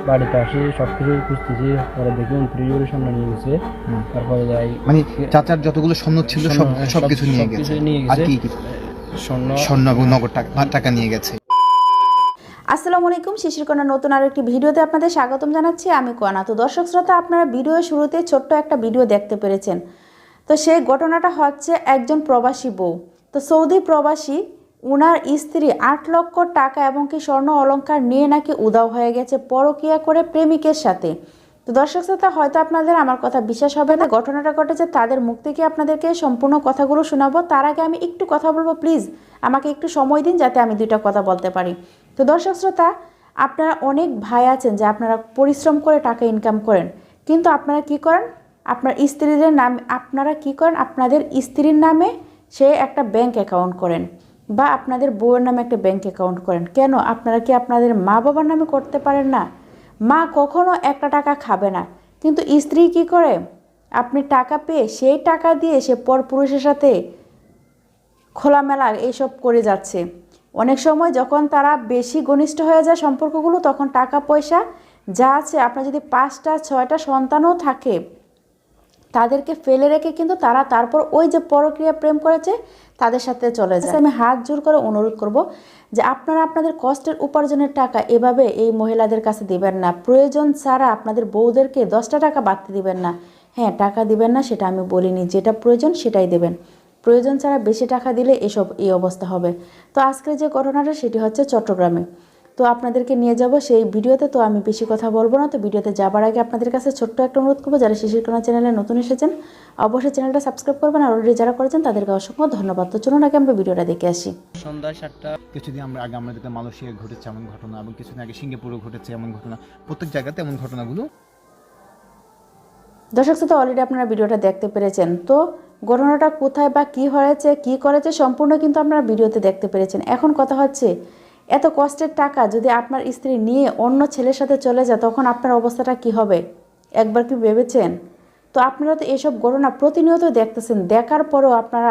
বাড়িতে আসি সবকিছু খুঁজতেছি, পরে দেখি 29 ভরি স্বর্ণ নিয়ে গেছে। তারপরে যাই মানে চাচার যতগুলো স্বর্ণ ছিল সবকিছু নিয়ে গেছে। আর কি কি স্বর্ণ এবং নগদ টাকা নিয়ে গেছে। আসসালামু আলাইকুম, শিশির কণা নতুন আরও একটি ভিডিওতে আপনাদের স্বাগতম জানাচ্ছি। আমি কণা। তো দর্শক শ্রোতা, আপনারা ভিডিওর শুরুতে ছোট্ট একটা ভিডিও দেখতে পেরেছেন। তো সেই ঘটনাটা হচ্ছে একজন প্রবাসী বউ, তো সৌদি প্রবাসী, উনার স্ত্রী 8 লক্ষ টাকা এবং কি স্বর্ণ অলংকার নিয়ে নাকি উধাও হয়ে গেছে পরকীয়া করে প্রেমিকের সাথে। তো দর্শক শ্রোতা, হয়তো আপনাদের আমার কথা বিশ্বাস হবে না। ঘটনাটা ঘটেছে তাদের মুখ থেকে আপনাদেরকে সম্পূর্ণ কথাগুলো শোনাবো। তার আগে আমি একটু কথা বলবো, প্লিজ আমাকে একটু সময় দিন যাতে আমি দুইটা কথা বলতে পারি। তো দর্শক শ্রোতা, আপনারা অনেক ভাই আছেন যে আপনারা পরিশ্রম করে টাকা ইনকাম করেন, কিন্তু আপনারা কি করেন, আপনার স্ত্রীদের নাম আপনারা কি করেন, আপনাদের স্ত্রীর নামে সে একটা ব্যাংক অ্যাকাউন্ট করেন বা আপনাদের বউয়ের নামে একটা ব্যাংক অ্যাকাউন্ট করেন। কেন? আপনারা কি আপনাদের মা বাবার নামে করতে পারেন না? মা কখনো একটা টাকা খাবে না, কিন্তু স্ত্রী কি করে, আপনি টাকা পেয়ে সেই টাকা দিয়ে সে পরপুরুষের সাথে খোলামেলা এইসব করে যাচ্ছে। অনেক সময় যখন তারা বেশি ঘনিষ্ঠ হয়ে যায় সম্পর্কগুলো, তখন টাকা পয়সা যা আছে, আপনার যদি 5টা 6টা সন্তানও থাকে, তাদেরকে ফেলে রেখে কিন্তু তারা তারপর ওই যে পরকীয়া প্রেম করেছে তাদের সাথে চলে যায়। আমি হাত জোর করে অনুরোধ করব যে আপনারা আপনাদের কষ্টের উপার্জনের টাকা এভাবে এই মহিলাদের কাছে দিবেন না। প্রয়োজন ছাড়া আপনাদের বউদেরকে 10টা টাকা বাড়তে দিবেন না। হ্যাঁ, টাকা দিবেন না সেটা আমি বলিনি, যেটা প্রয়োজন সেটাই দেবেন। প্রয়োজন ছাড়া বেশি টাকা দিলে এই অবস্থা হবে। তো আজকের যে ঘটনাটা সেটি হচ্ছে চট্টগ্রামে। তো আপনাদেরকে নিয়ে যাব সেই ভিডিওতে। তো আমি বেশি কথা বলবো না। তো ভিডিওতে যাবার আগে আপনাদের কাছে ছোট্ট একটা অনুরোধ করবো, যারা শিশির কণা চ্যানেলে নতুন এসেছেন অবশ্যই চ্যানেলটা সাবস্ক্রাইব করবেন, আর অলরেডি যারা করেছেন তাদেরকে অসংখ্য ধন্যবাদ। তো চলুন আগে আমরা ভিডিওটা দেখে আসি। সন্ধ্যা 7টা। কিছুদিন আগে আমাদের মালয়েশিয়ায় ঘটেছে এমন ঘটনা, এবং কিছুদিন আগে সিঙ্গাপুরেও ঘটেছে এমন ঘটনা। প্রত্যেক জায়গাতে এমন ঘটনাগুলো। দর্শক শ্রোতা, অলরেডি আপনারা ভিডিওটা দেখতে পেরেছেন। তো ঘটনাটা কোথায় বা কী হয়েছে কী করেছে সম্পূর্ণ কিন্তু আপনারা ভিডিওতে দেখতে পেরেছেন। এখন কথা হচ্ছে, এত কষ্টের টাকা যদি আপনার স্ত্রী নিয়ে অন্য ছেলের সাথে চলে যায়, তখন আপনার অবস্থাটা কি হবে একবার কি ভেবেছেন? তো আপনারা তো এসব ঘটনা প্রতিনিয়ত দেখতেছেন, দেখার পরেও আপনারা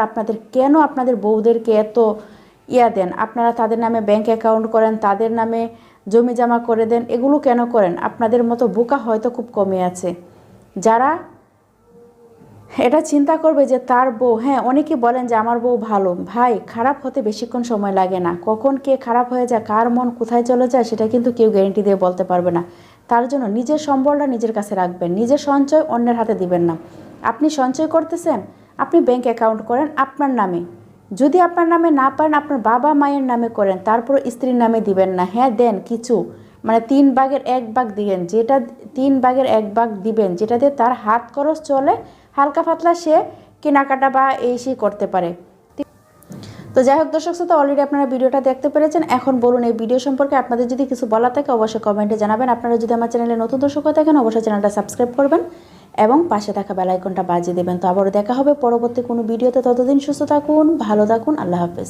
কেন আপনাদের বউদেরকে এত দেন? আপনারা তাদের নামে ব্যাংক অ্যাকাউন্ট করেন, তাদের নামে জমি জমা করে দেন, এগুলো কেন করেন? আপনাদের মতো বোকা হয়তো খুব কমে আছে যারা এটা চিন্তা করবে যে তার বউ, হ্যাঁ অনেকে বলেন যে আমার বউ ভালো। ভাই, খারাপ হতে বেশিক্ষণ সময় লাগে না। কখন কে খারাপ হয়ে যায়, কার মন কোথায় চলে যায়, সেটা কিন্তু কেউ গ্যারেন্টি দিয়ে বলতে পারবে না। তার জন্য নিজের সম্বলটা নিজের কাছে রাখবেন, নিজের সঞ্চয় অন্যের হাতে দিবেন না। আপনি সঞ্চয় করতেছেন, আপনি ব্যাংক অ্যাকাউন্ট করেন আপনার নামে। যদি আপনার নামে না পারেন, আপনার বাবা মায়ের নামে করেন, তারপর স্ত্রীর নামে দিবেন না। হ্যাঁ দেন কিছু, মানে 3 ভাগের 1 ভাগ দিবেন, যেটা 3 ভাগের 1 ভাগ দিবেন, যেটাতে তার হাত খরচ চলে, হালকা পাতলা সে কেনাকাটা বা সেই করতে পারে। তো যাই হোক দর্শক শ্রোতা, অলরেডি আপনারা ভিডিওটা দেখতে পেরেছেন। এখন বলুন, এই ভিডিও সম্পর্কে আপনাদের যদি কিছু বলা থাকে অবশ্যই কমেন্টে জানাবেন। আপনারা যদি আমার চ্যানেলে নতুন দর্শক হয়ে থাকেন অবশ্যই চ্যানেলটা সাবস্ক্রাইব করবেন এবং পাশে থাকা বেল আইকনটা বাজিয়ে দেবেন। তো আবারও দেখা হবে পরবর্তী কোনো ভিডিওতে। ততদিন সুস্থ থাকুন, ভালো থাকুন, আল্লাহ হাফেজ।